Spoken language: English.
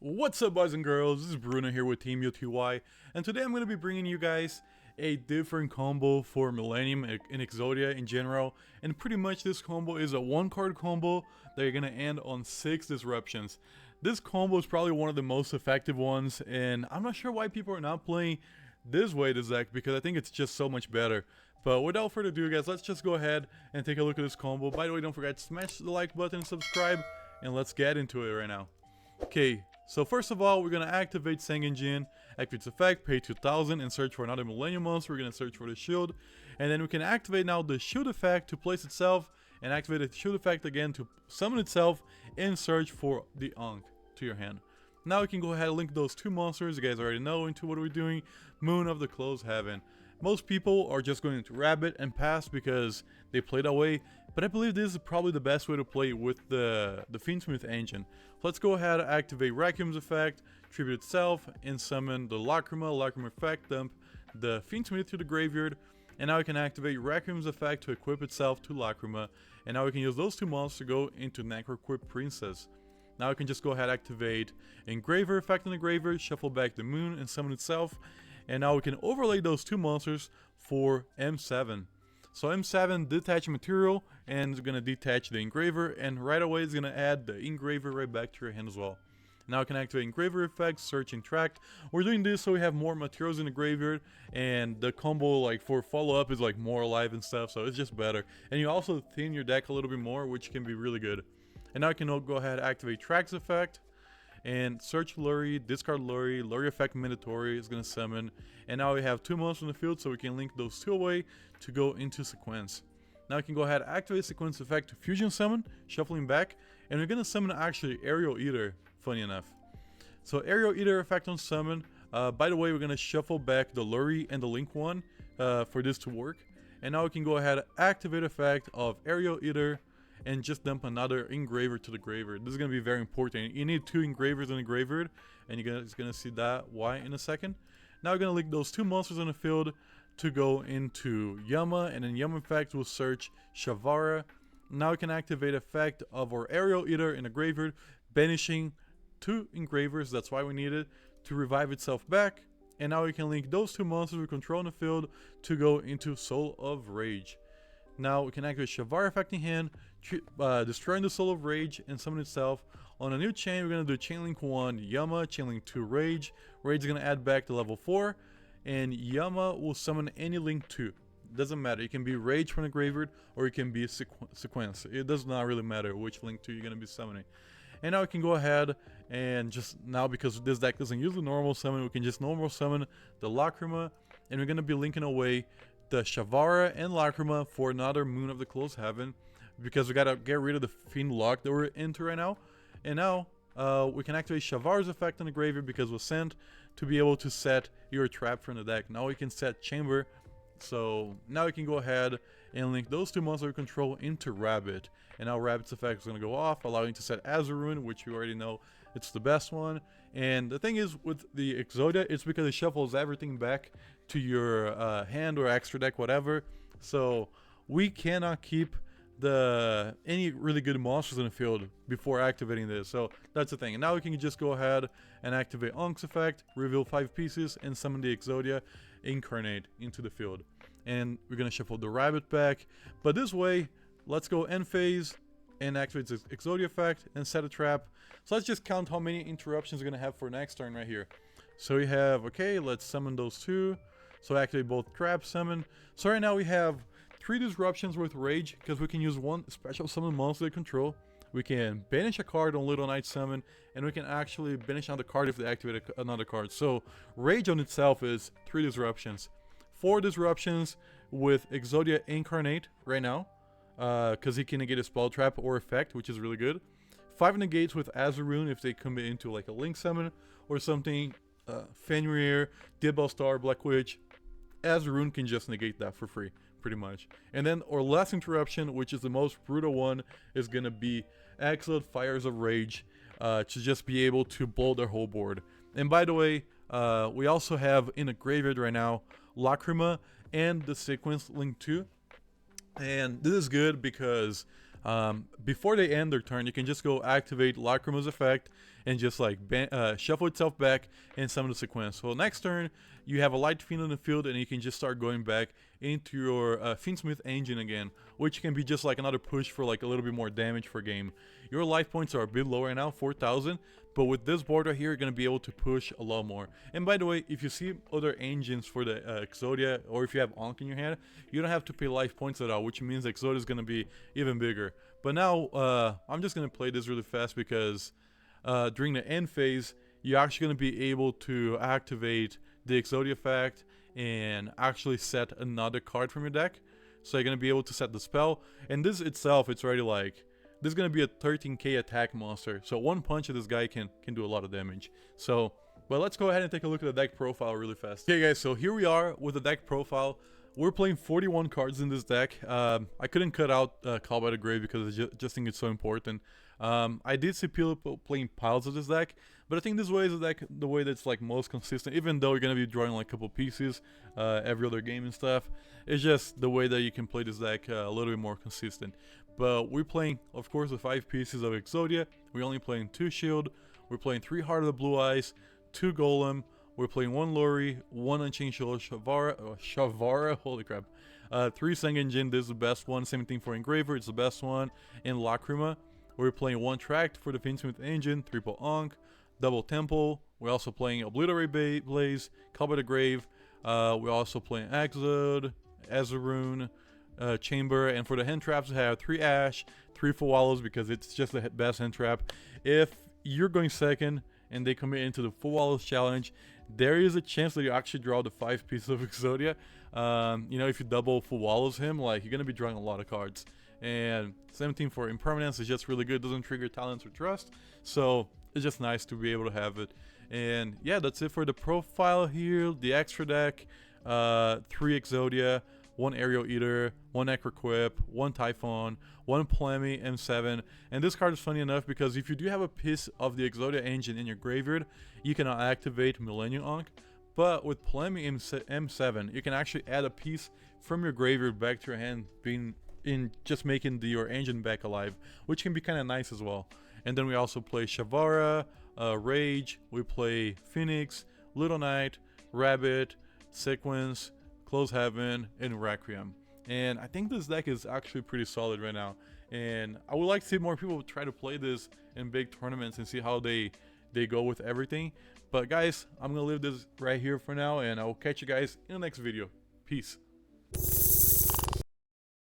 What's up, boys and girls? This is Bruno here with Team UTY, and today I'm going to be bringing you guys a different combo for Millennium and Exodia in general. And pretty much this combo is a one-card combo that you're going to end on 6 disruptions. This combo is probably one of the most effective ones, and I'm not sure why people are not playing this way this deck, because I think it's just so much better. But without further ado, guys, let's just go ahead and take a look at this combo. By the way, don't forget to smash the like button and subscribe, and let's get into it right now. Okay, so first of all, we're gonna activate Sengenjin, activate its effect, pay 2000 and search for another Millennium monster. We're gonna search for the shield, and then we can activate now the shield effect to place itself, and activate the shield effect again to summon itself, and search for the Ankh to your hand. Now we can go ahead and link those two monsters, you guys already know, into what we're doing, Moon of the Closed Heaven. Most people are just going to Rabbit and pass because they play that way, but I believe this is probably the best way to play with the Fiendsmith engine. So let's go ahead and activate Requiem's effect, tribute itself, and summon the Lacrima effect, dump the Fiendsmith to the graveyard, and now we can activate Requiem's effect to equip itself to Lacrima, and now we can use those two monsters to go into Necroquip Princess. Now we can just go ahead and activate Engraver effect on the graveyard, shuffle back the Moon, and summon itself. And now we can overlay those two monsters for M7. So M7 detach material, and it's going to detach the Engraver, and right away it's going to add the Engraver right back to your hand as well. Now we can activate Engraver effect, search and track. We're doing this so we have more materials in the graveyard, and the combo like for follow-up is like more alive and stuff, so it's just better. And you also thin your deck a little bit more, which can be really good. And now I can go ahead and activate Track's effect, and search Lurie, discard Lurie effect mandatory is going to summon, and now we have two monsters in the field, so we can link those two away to go into sequence. Now we can go ahead and activate sequence effect to fusion summon, shuffling back, and we're going to summon actually Aerial Eater, funny enough. So Aerial Eater effect on summon, by the way, we're going to shuffle back the Lurie and the Link one for this to work, and now we can go ahead and activate effect of Aerial Eater, and just dump another Engraver to the graveyard. This is going to be very important. You need two Engravers in the graveyard, and you're going to see that why in a second. Now we're going to link those two monsters in the field to go into Yama, and then Yama effect will search Shavara. Now we can activate effect of our Aerial Eater in the graveyard, banishing two Engravers, that's why we need it, to revive itself back. And now we can link those two monsters we control in the field to go into Soul of Rage. Now we can activate Shavara affecting hand, destroying the Soul of Rage and summon itself. On a new chain, we're going to do Chainlink 1 Yama, Chainlink 2 Rage. Rage is going to add back to level 4, and Yama will summon any Link 2. Doesn't matter, it can be Rage from the graveyard, or it can be Sequence. It does not really matter which Link 2 you're going to be summoning. And now we can go ahead and just, now because this deck doesn't use the normal summon, we can just normal summon the Lacrima, and we're going to be linking away the Shavara and Lacrima for another Moon of the Closed Heaven, because we gotta get rid of the Fiend lock that we're into right now. And now we can activate Shavara's effect on the graveyard because it was sent to be able to set your trap from the deck. Now we can set Chamber, so now we can go ahead and link those two monsters we control into Rabbit, and now Rabbit's effect is going to go off, allowing you to set Azurune, which you already know it's the best one. And the thing is with the Exodia, it's because it shuffles everything back to your hand or extra deck, whatever, so we cannot keep any really good monsters in the field before activating this. So that's the thing. And now we can just go ahead and activate Ankh's effect, reveal 5 pieces, and summon the Exodia incarnate into the field. And we're gonna shuffle the Rabbit back, but this way, let's go end phase and activate the Exodia effect and set a trap. So let's just count how many interruptions we're gonna have for next turn right here. So we have, okay, let's summon those two. So activate both trap, summon. So right now we have 3 disruptions with Rage, because we can use one special summon monster they control. We can banish a card on Little Knight Summon, and we can actually banish another card if they activate another card. So Rage on itself is 3 disruptions. 4 disruptions with Exodia Incarnate right now, because he can negate a spell trap or effect, which is really good. 5 negates with Azurune if they come into like a Link Summon or something. Fenrir, Dibble Star, Black Witch. Azurune can just negate that for free, pretty much. And then our last interruption, which is the most brutal one, is gonna be Exiled Fires of Rage, to just be able to blow their whole board. And by the way, we also have in the graveyard right now Lacrima and the Sequence Link 2. And this is good because Before they end their turn, you can just go activate Lacrima's effect and just like shuffle itself back and summon the sequence. So next turn, you have a Light Fiend on the field, and you can just start going back into your Fiendsmith engine again, which can be just like another push for like a little bit more damage per game. Your life points are a bit low right now, 4,000, but with this board right here, you're going to be able to push a lot more. And by the way, if you see other engines for the Exodia, or if you have Ankh in your hand, you don't have to pay life points at all, which means Exodia is going to be even bigger. But now, I'm just going to play this really fast because during the end phase, you're actually going to be able to activate the Exodia effect and actually set another card from your deck. So you're going to be able to set the spell. And this itself, it's already like, this is going to be a 13k attack monster. So one punch of this guy can do a lot of damage. So, but let's go ahead and take a look at the deck profile really fast. Okay guys, so here we are with the deck profile. We're playing 41 cards in this deck. I couldn't cut out Call by the Grave because I just think it's so important. I did see people playing piles of this deck, but I think this way is the way that's like most consistent, even though you're going to be drawing like a couple pieces every other game and stuff. It's just the way that you can play this deck a little bit more consistent. But we're playing, of course, the 5 pieces of Exodia. We're only playing 2 Shield. We're playing 3 Heart of the Blue Eyes, 2 Golem. We're playing 1 Lori, 1 Unchained Shield Shavara, holy crap. 3 Sengenjin, this is the best one. Same thing for Engraver, it's the best one. And Lacrima. We're playing 1 Tract for the Fiendsmith engine, 3 Ankh, double Temple. We're also playing Obliterate Blaze, Call by the Grave. We're also playing Exod, Ezerun, Chamber, and for the hand traps we have 3 Ash, 3 Fawallows because it's just the best hand trap. If you're going second and they commit into the Fawallows challenge, there is a chance that you actually draw the 5 pieces of Exodia. You know, if you double Fawallows him, like, you're gonna be drawing a lot of cards. And same thing for Impermanence, is just really good, doesn't trigger Talents or Trust, so it's just nice to be able to have it. And yeah, that's it for the profile here. The extra deck, 3 Exodia, 1 Aerial Eater, 1 Necroquip, 1 Typhon, 1 Polemy M7. And this card is funny enough because if you do have a piece of the Exodia engine in your graveyard, you can activate Millennium Ankh. But with Polemy M7, you can actually add a piece from your graveyard back to your hand, just making your engine back alive, which can be kind of nice as well. And then we also play Shavara, Rage, we play Phoenix, Little Knight, Rabbit, Sequence, Close Heaven, and Requiem. And I think this deck is actually pretty solid right now. And I would like to see more people try to play this in big tournaments and see how they go with everything. But guys, I'm going to leave this right here for now, and I will catch you guys in the next video. Peace.